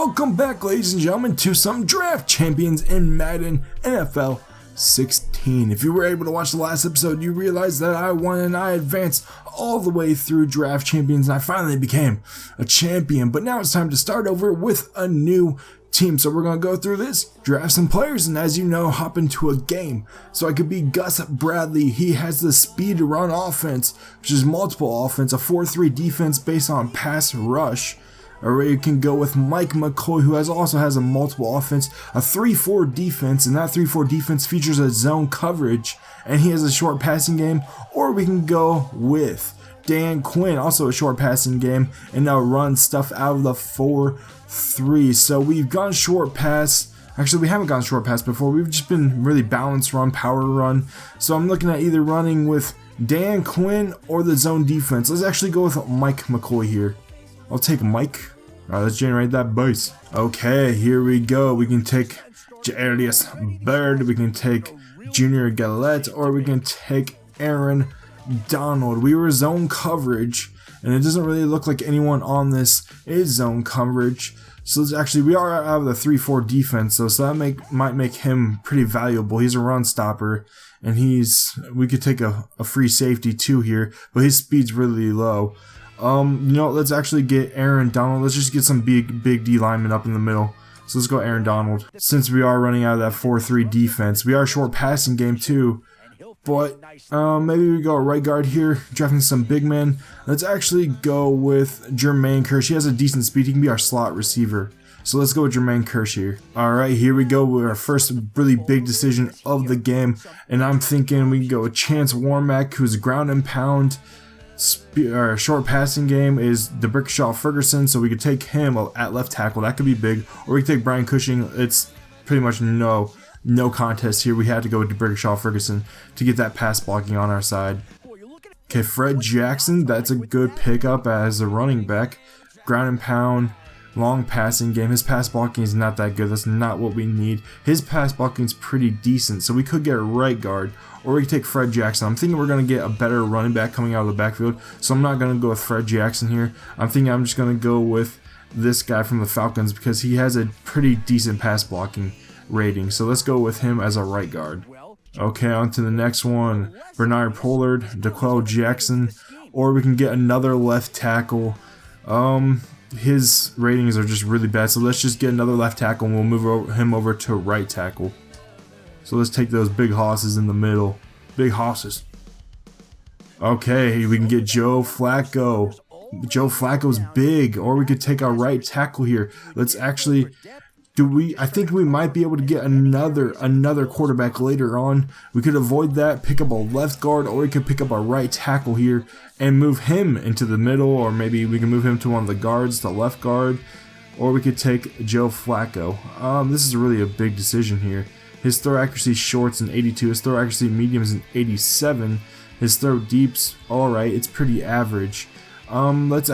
Welcome back, ladies and gentlemen, to some draft champions in Madden NFL 16. If you were able to watch the last episode, you realized that I won and I advanced all the way through draft champions and I finally became a champion. But now it's time to start over with a new team. So we're going to go through this, draft some players, and as you know, hop into a game. So I could be Gus Bradley. He has the speed to run offense, which is multiple offense, a 4-3 defense based on pass rush. Or you can go with Mike McCoy, who also has a multiple offense, a 3-4 defense, and that 3-4 defense features a zone coverage, and he has a short passing game. Or we can go with Dan Quinn, also a short passing game, and now run stuff out of the 4-3. So we've gone short pass. Actually, we haven't gone short pass before. We've just been really balanced run, power run. So I'm looking at either running with Dan Quinn or the zone defense. Let's actually go with Mike McCoy here. I'll take Mike. Alright, let's generate that base. Okay, here we go. We can take Jarius Bird, we can take Junior Galette, or we can take Aaron Donald. We were zone coverage, and it doesn't really look like anyone on this is zone coverage. So we are out of the 3-4 defense, so that might make him pretty valuable. He's a run stopper, and we could take a free safety too here, but his speed's really low. Let's actually get Aaron Donald. Let's just get some big D linemen up in the middle. So let's go Aaron Donald. Since we are running out of that 4-3 defense, we are a short passing game too. But maybe we go right guard here, drafting some big men. Let's actually go with Jermaine Kearse. He has a decent speed. He can be our slot receiver. So let's go with Jermaine Kearse here. Alright, here we go with our first really big decision of the game. And I'm thinking we can go with Chance Warmack, who's ground and pound. Our short passing game is DeBrickashaw Ferguson, so we could take him at left tackle. That could be big. Or we could take Brian Cushing. It's pretty much no contest here. We had to go with DeBrickashaw Ferguson to get that pass blocking on our side. Okay, Fred Jackson, that's a good pickup as a running back. Ground and pound, long passing game. His pass blocking is not that good. That's not what we need. His pass blocking is pretty decent, so we could get a right guard. Or we could take Fred Jackson. I'm thinking we're going to get a better running back coming out of the backfield, so I'm not going to go with Fred Jackson here. I'm thinking I'm just going to go with this guy from the Falcons because he has a pretty decent pass blocking rating. So let's go with him as a right guard. Okay, on to the next one. Bernard Pollard, DeQuell Jackson, or we can get another left tackle. His ratings are just really bad, so let's just get another left tackle and we'll move him over to right tackle. So let's take those big hosses in the middle. Big hosses. Okay, we can get Joe Flacco. Joe Flacco's big, or we could take our right tackle here. Let's actually I think we might be able to get another quarterback later on. We could avoid that, pick up a left guard, or we could pick up a right tackle here and move him into the middle, or maybe we can move him to one of the guards, the left guard, or we could take Joe Flacco. This is really a big decision here. His throw accuracy short's an 82, his throw accuracy medium is an 87, his throw deep's alright, it's pretty average. Let's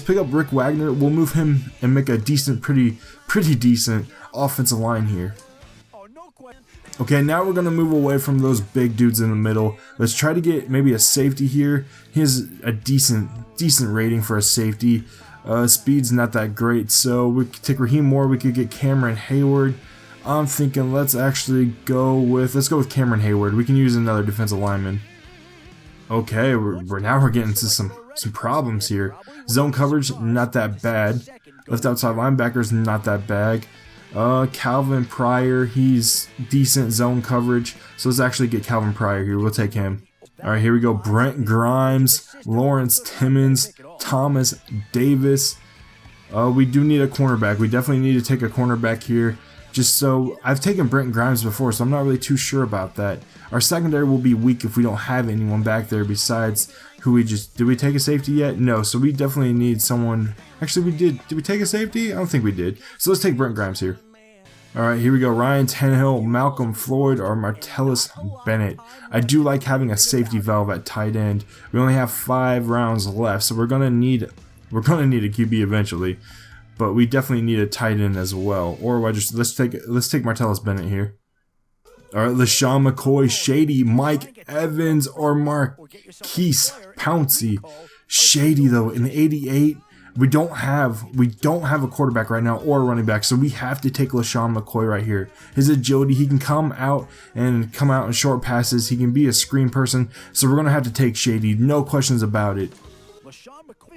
pick up Rick Wagner. We'll move him and make a decent, pretty decent offensive line here. Okay, now we're going to move away from those big dudes in the middle. Let's try to get maybe a safety here. He has a decent rating for a safety. Speed's not that great, so we could take Raheem Moore. We could get Cameron Hayward. I'm thinking let's go with Cameron Hayward. We can use another defensive lineman. Okay, we're getting into some problems here. Zone coverage, not that bad. Left outside linebackers, not that bad. Calvin Pryor, he's decent zone coverage. So let's actually get Calvin Pryor here. We'll take him. Alright, here we go. Brent Grimes, Lawrence Timmons, Thomas Davis. We do need a cornerback. We definitely need to take a cornerback here. I've taken Brent Grimes before, so I'm not really too sure about that. Our secondary will be weak if we don't have anyone back there besides did we take a safety yet? No, so we definitely need someone. Actually, we did. Did we take a safety? I don't think we did. So let's take Brent Grimes here. Alright, here we go. Ryan Tannehill, Malcolm Floyd, or Martellus Bennett. I do like having a safety valve at tight end. We only have 5 rounds left, so we're gonna need a QB eventually. But we definitely need a tight end as well. Or let's take Martellus Bennett here. Alright, LaShawn McCoy, Shady, Mike Evans, or Marquise Pouncey. Shady though, in 88. We don't have a quarterback right now or a running back, so we have to take LaShawn McCoy right here. His agility, he can come out in short passes. He can be a screen person, so we're gonna have to take Shady. No questions about it.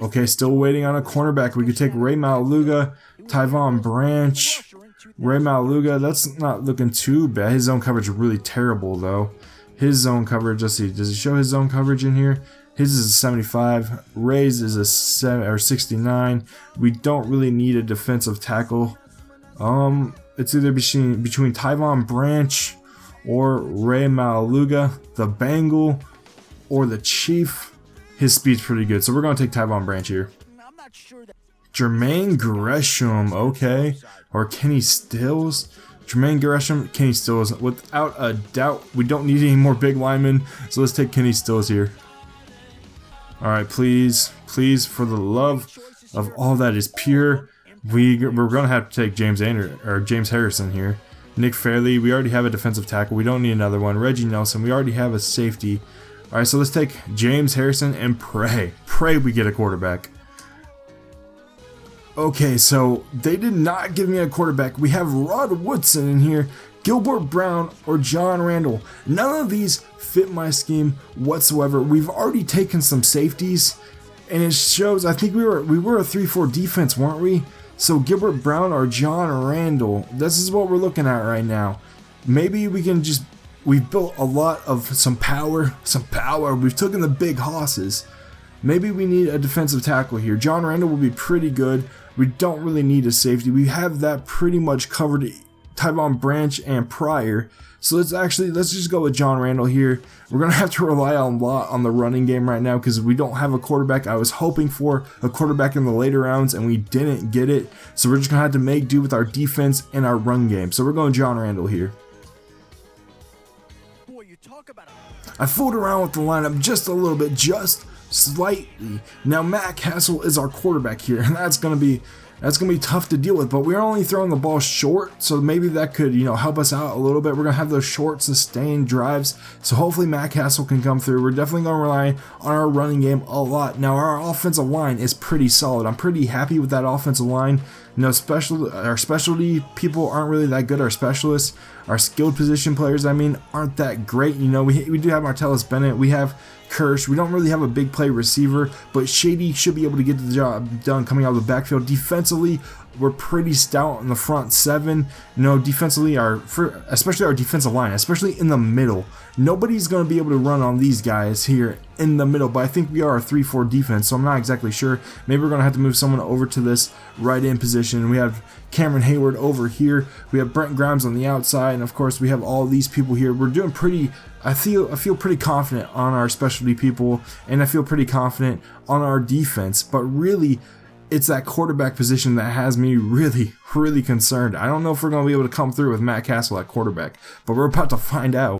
Okay, still waiting on a cornerback. We could take Ray Maluga, Tyvon Branch. Ray Maluga, that's not looking too bad. His zone coverage is really terrible though. His zone coverage, let's see, does it show his zone coverage in here? His is a 75, Ray's is a 69. We don't really need a defensive tackle. It's either between Tyvon Branch or Ray Maluga, the Bengal, or the Chief. His speed's pretty good, so we're going to take Tyvon Branch here. Jermaine Gresham, okay. Or Kenny Stills. Jermaine Gresham, Kenny Stills. Without a doubt, we don't need any more big linemen, so let's take Kenny Stills here. Alright, please, for the love of all that is pure, we're going to have to take James Harrison here. Nick Fairley, we already have a defensive tackle. We don't need another one. Reggie Nelson, we already have a safety. Alright, so let's take James Harrison and pray we get a quarterback. Okay, so they did not give me a quarterback. We have Rod Woodson in here, Gilbert Brown, or John Randall. None of these fit my scheme whatsoever. We've already taken some safeties, and it shows, I think we were a 3-4 defense, weren't we? So Gilbert Brown or John Randall, this is what we're looking at right now. Maybe we can just, we've built a lot of some power. We've taken the big hosses. Maybe we need a defensive tackle here. John Randall will be pretty good. We don't really need a safety. We have that pretty much covered. Tyvon Branch and Pryor. So let's just go with John Randall here. We're gonna have to rely a lot on the running game right now because we don't have a quarterback. I was hoping for a quarterback in the later rounds and we didn't get it. So we're just gonna have to make do with our defense and our run game. So we're going John Randall here. I fooled around with the lineup just a little bit, just slightly. Now Matt Castle is our quarterback here, and that's gonna be tough to deal with, but we're only throwing the ball short, so maybe that could, help us out a little bit. We're gonna have those short sustained drives, so hopefully Matt Castle can come through. We're definitely gonna rely on our running game a lot. Now our offensive line is pretty solid. I'm pretty happy with that offensive line. Our specialty people aren't really that good. Our specialists, our skilled position players, aren't that great. We do have Martellus Bennett, we have Kirsch. We don't really have a big play receiver, but Shady should be able to get the job done coming out of the backfield. Defensively, we're pretty stout in the front seven. Defensively, especially our defensive line, especially in the middle. Nobody's going to be able to run on these guys here in the middle, but I think we are a 3-4 defense, so I'm not exactly sure. Maybe we're going to have to move someone over to this right end position. We have Cameron Hayward over here. We have Brent Grimes on the outside, and of course we have all these people here. We're doing pretty, I feel pretty confident on our specialty people, and I feel pretty confident on our defense, but really it's that quarterback position that has me really concerned. I don't know if we're going to be able to come through with Matt Castle at quarterback, but we're about to find out.